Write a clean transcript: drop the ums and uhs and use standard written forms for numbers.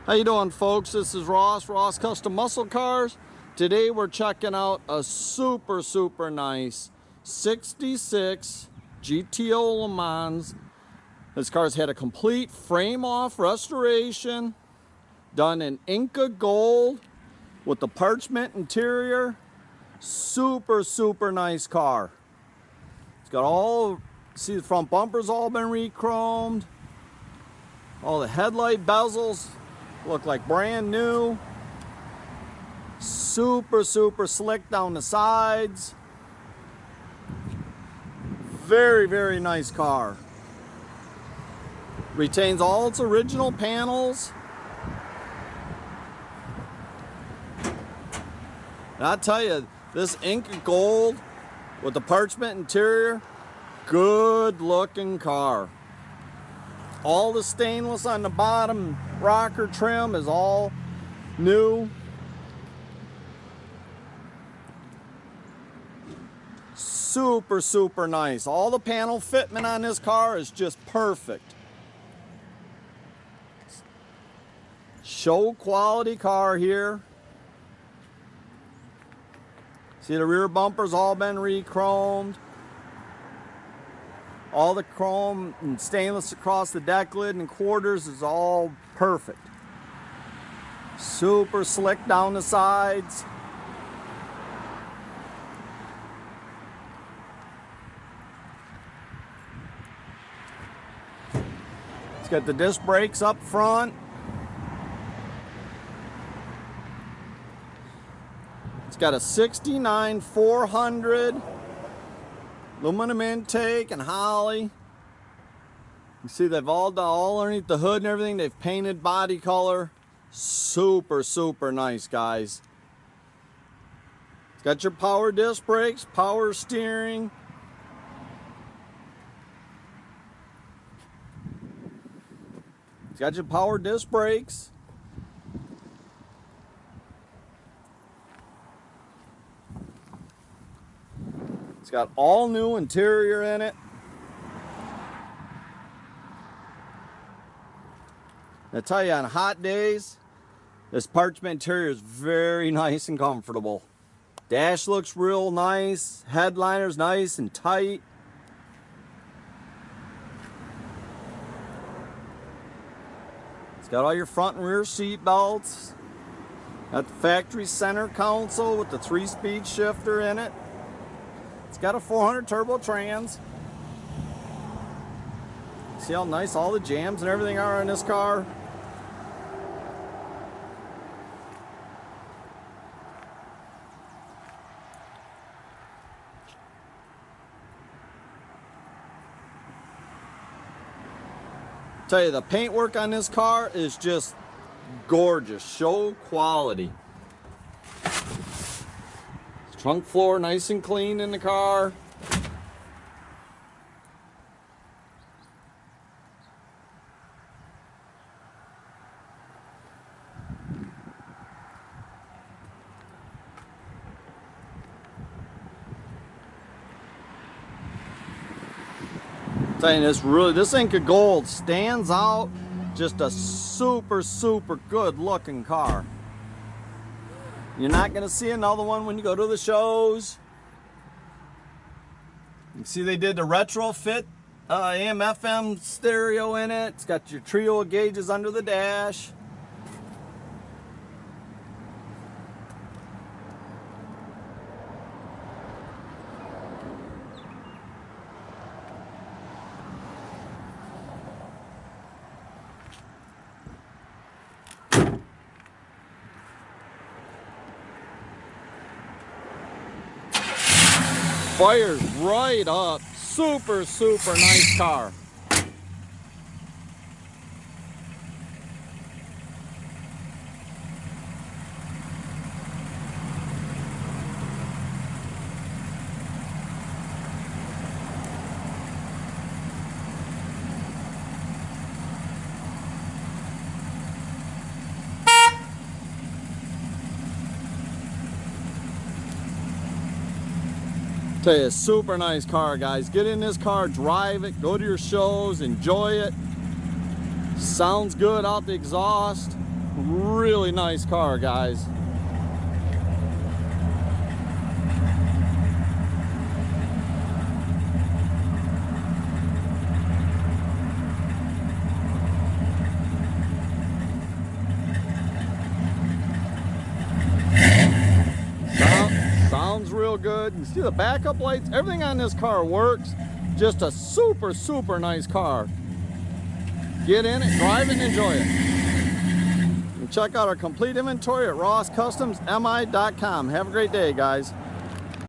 How you doing, folks? This is Ross Custom Muscle Cars. Today we're checking out a super nice 66 GTO LeMans. This car's had a complete frame off restoration, done in Inca Gold with the Parchment interior. Super nice car. It's got all, see the front bumper's all been re-chromed. All the headlight bezels look like brand new. Super slick down the sides. Very nice car. Retains all its original panels. And I'll tell you, this Inca Gold with the Parchment interior, good looking car. All the stainless on the bottom rocker trim is all new. Super nice. All the panel fitment on this car is just perfect. Show quality car here. See, the rear bumper's all been re-chromed. All the chrome and stainless across the deck lid and quarters is all perfect. Super slick down the sides. It's got the disc brakes up front. It's got a 69 400 aluminum intake and Holly. You see they've all done all underneath the hood and everything. They've painted body color. Super nice, guys. It's got your power disc brakes, power steering. It's got your power disc brakes. It's got all new interior in it. I tell you, on hot days, this Parchment interior is very nice and comfortable. Dash looks real nice. Headliner's nice and tight. It's got all your front and rear seat belts. Got the factory center console with the 3-speed shifter in it. It's got a 400 turbo trans. See how nice all the jams and everything are in this car? Tell you, the paintwork on this car is just gorgeous. Show quality. Trunk floor nice and clean in the car. Saying this Inca Gold stands out. Just a super good looking car. You're not going to see another one when you go to the shows. You see they did the retrofit AM/FM stereo in it. It's got your trio of gauges under the dash. Fires right up. Super nice car. Tell you, super nice car, guys. Get in this car, drive it, go to your shows, enjoy it. Sounds good out the exhaust. Really nice car, guys. Sounds real good. You see the backup lights? Everything on this car works. Just a super, super nice car. Get in it, drive it, and enjoy it. And check out our complete inventory at rosscustomsmi.com. Have a great day, guys.